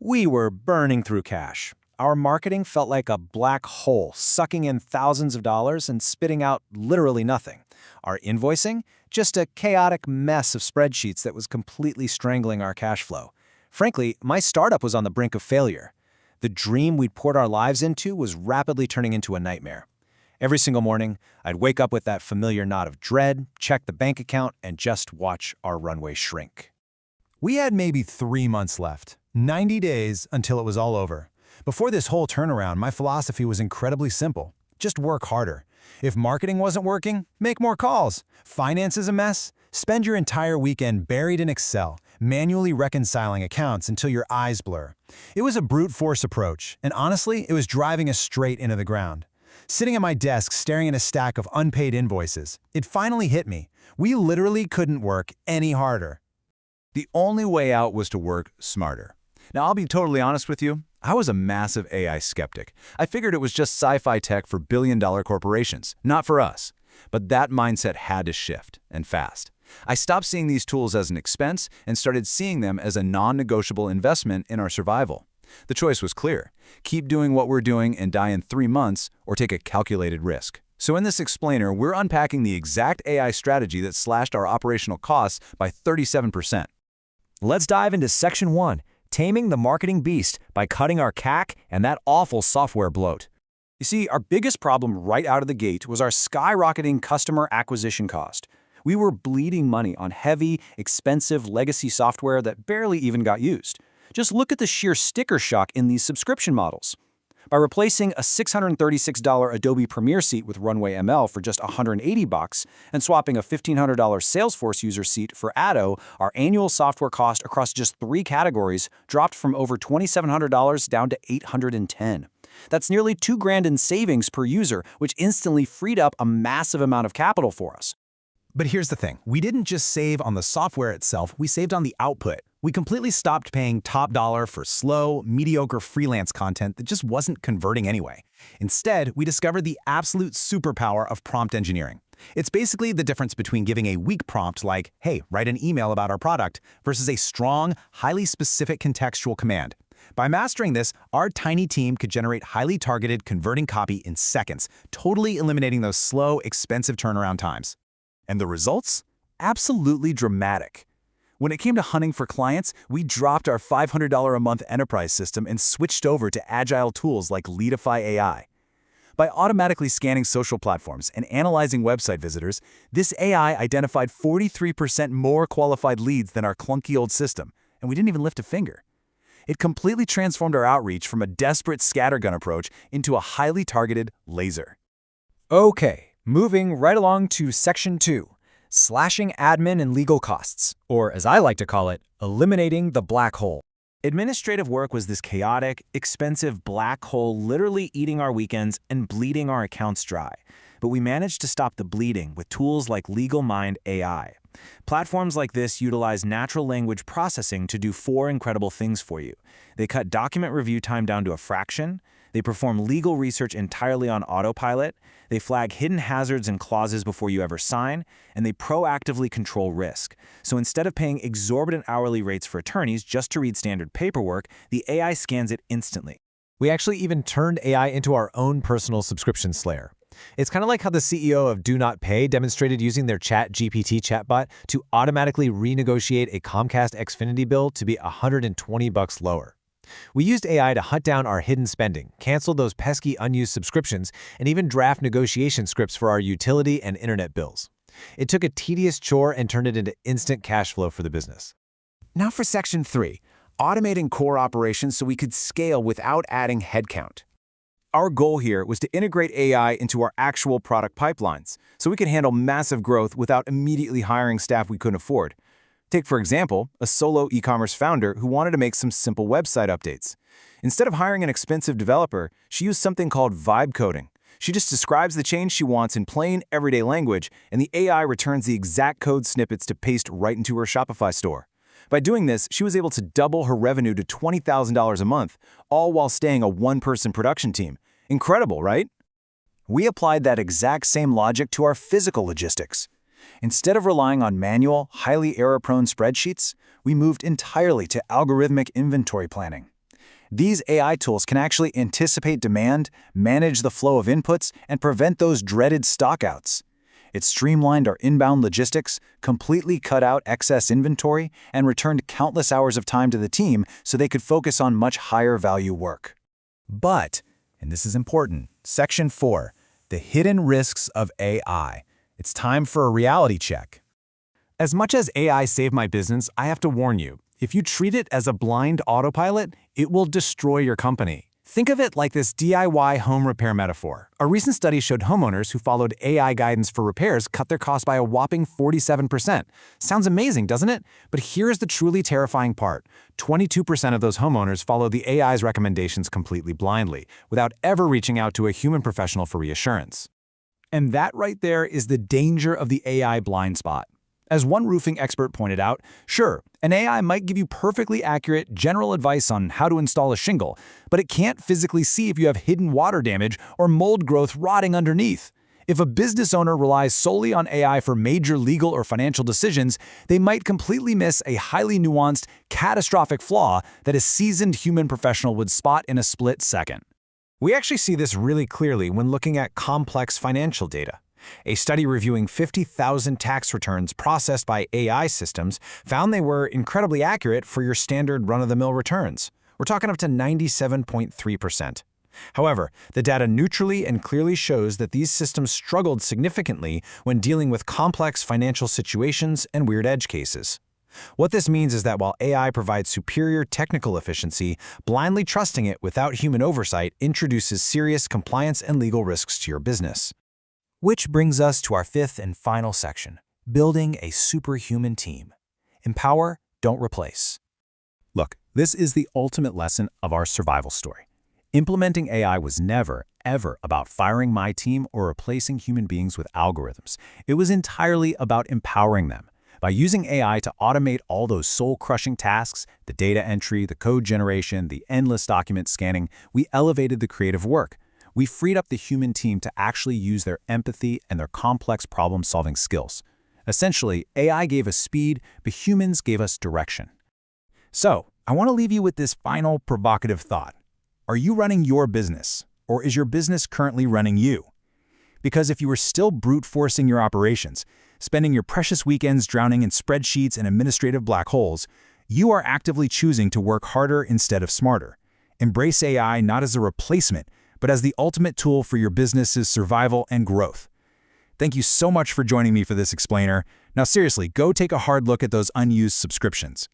We were burning through cash. Our marketing felt like a black hole, sucking in thousands of dollars and spitting out literally nothing. Our invoicing? Just a chaotic mess of spreadsheets that was completely strangling our cash flow. Frankly, my startup was on the brink of failure. The dream we'd poured our lives into was rapidly turning into a nightmare. Every single morning, I'd wake up with that familiar knot of dread, check the bank account, and just watch our runway shrink. We had maybe 3 months left, 90 days until it was all over. Before this whole turnaround, my philosophy was incredibly simple. Just work harder. If marketing wasn't working, make more calls. Finance is a mess? Spend your entire weekend buried in Excel, manually reconciling accounts until your eyes blur. It was a brute force approach, and honestly, it was driving us straight into the ground. Sitting at my desk staring at a stack of unpaid invoices, it finally hit me. We literally couldn't work any harder. The only way out was to work smarter. Now, I'll be totally honest with you. I was a massive AI skeptic. I figured it was just sci-fi tech for billion-dollar corporations, not for us. But that mindset had to shift, and fast. I stopped seeing these tools as an expense and started seeing them as a non-negotiable investment in our survival. The choice was clear. Keep doing what we're doing and die in 3 months, or take a calculated risk. So in this explainer, we're unpacking the exact AI strategy that slashed our operational costs by 37%. Let's dive into Section 1, Taming the Marketing Beast by cutting our CAC and that awful software bloat. You see, our biggest problem right out of the gate was our skyrocketing customer acquisition cost. We were bleeding money on heavy, expensive legacy software that barely even got used. Just look at the sheer sticker shock in these subscription models. By replacing a $636 Adobe Premiere seat with Runway ML for just $180 and swapping a $1,500 Salesforce user seat for Addo, our annual software cost across just 3 categories dropped from over $2,700 down to $810. That's nearly $2,000 in savings per user, which instantly freed up a massive amount of capital for us. But here's the thing. We didn't just save on the software itself, we saved on the output. We completely stopped paying top dollar for slow, mediocre freelance content that just wasn't converting anyway. Instead, we discovered the absolute superpower of prompt engineering. It's basically the difference between giving a weak prompt like, hey, write an email about our product, versus a strong, highly specific contextual command. By mastering this, our tiny team could generate highly targeted, converting copy in seconds, totally eliminating those slow, expensive turnaround times. And the results? Absolutely dramatic. When it came to hunting for clients, we dropped our $500 a month enterprise system and switched over to agile tools like Leadify AI. By automatically scanning social platforms and analyzing website visitors, this AI identified 43% more qualified leads than our clunky old system, and we didn't even lift a finger. It completely transformed our outreach from a desperate scattergun approach into a highly targeted laser. Okay, moving right along to Section 2, Slashing Admin and Legal Costs, or as I like to call it, Eliminating the Black Hole. Administrative work was this chaotic, expensive black hole literally eating our weekends and bleeding our accounts dry. But we managed to stop the bleeding with tools like Legal Mind AI. Platforms like this utilize natural language processing to do 4 incredible things for you. They cut document review time down to a fraction. They perform legal research entirely on autopilot. They flag hidden hazards and clauses before you ever sign. And they proactively control risk. So instead of paying exorbitant hourly rates for attorneys just to read standard paperwork, the AI scans it instantly. We actually even turned AI into our own personal subscription slayer. It's kind of like how the CEO of Do Not Pay demonstrated using their ChatGPT chatbot to automatically renegotiate a Comcast Xfinity bill to be $120 lower. We used AI to hunt down our hidden spending, cancel those pesky unused subscriptions, and even draft negotiation scripts for our utility and internet bills. It took a tedious chore and turned it into instant cash flow for the business. Now for Section 3, automating core operations so we could scale without adding headcount. Our goal here was to integrate AI into our actual product pipelines, so we could handle massive growth without immediately hiring staff we couldn't afford. Take, for example, a solo e-commerce founder who wanted to make some simple website updates. Instead of hiring an expensive developer, she used something called vibe coding. She just describes the change she wants in plain, everyday language, and the AI returns the exact code snippets to paste right into her Shopify store. By doing this, she was able to double her revenue to $20,000 a month, all while staying a 1-person production team. Incredible, right? We applied that exact same logic to our physical logistics. Instead of relying on manual, highly error-prone spreadsheets, we moved entirely to algorithmic inventory planning. These AI tools can actually anticipate demand, manage the flow of inputs, and prevent those dreaded stockouts. It streamlined our inbound logistics, completely cut out excess inventory, and returned countless hours of time to the team so they could focus on much higher value work. But, and this is important, Section 4, the hidden risks of AI. It's time for a reality check. As much as AI saved my business, I have to warn you, if you treat it as a blind autopilot, it will destroy your company. Think of it like this DIY home repair metaphor. A recent study showed homeowners who followed AI guidance for repairs cut their costs by a whopping 47%. Sounds amazing, doesn't it? But here's the truly terrifying part. 22% of those homeowners followed the AI's recommendations completely blindly, without ever reaching out to a human professional for reassurance. And that right there is the danger of the AI blind spot. As one roofing expert pointed out, sure, an AI might give you perfectly accurate general advice on how to install a shingle, but it can't physically see if you have hidden water damage or mold growth rotting underneath. If a business owner relies solely on AI for major legal or financial decisions, they might completely miss a highly nuanced, catastrophic flaw that a seasoned human professional would spot in a split second. We actually see this really clearly when looking at complex financial data. A study reviewing 50,000 tax returns processed by AI systems found they were incredibly accurate for your standard run-of-the-mill returns. We're talking up to 97.3%. However, the data neutrally and clearly shows that these systems struggled significantly when dealing with complex financial situations and weird edge cases. What this means is that while AI provides superior technical efficiency, blindly trusting it without human oversight introduces serious compliance and legal risks to your business. Which brings us to our fifth and final section, building a superhuman team. Empower, don't replace. Look, this is the ultimate lesson of our survival story. Implementing AI was never, ever about firing my team or replacing human beings with algorithms. It was entirely about empowering them. By using AI to automate all those soul-crushing tasks, the data entry, the code generation, the endless document scanning, we elevated the creative work. We freed up the human team to actually use their empathy and their complex problem-solving skills. Essentially, AI gave us speed, but humans gave us direction. So, I want to leave you with this final provocative thought. Are you running your business, or is your business currently running you? Because if you were still brute-forcing your operations, spending your precious weekends drowning in spreadsheets and administrative black holes, you are actively choosing to work harder instead of smarter. Embrace AI not as a replacement, but as the ultimate tool for your business's survival and growth. Thank you so much for joining me for this explainer. Now seriously, go take a hard look at those unused subscriptions.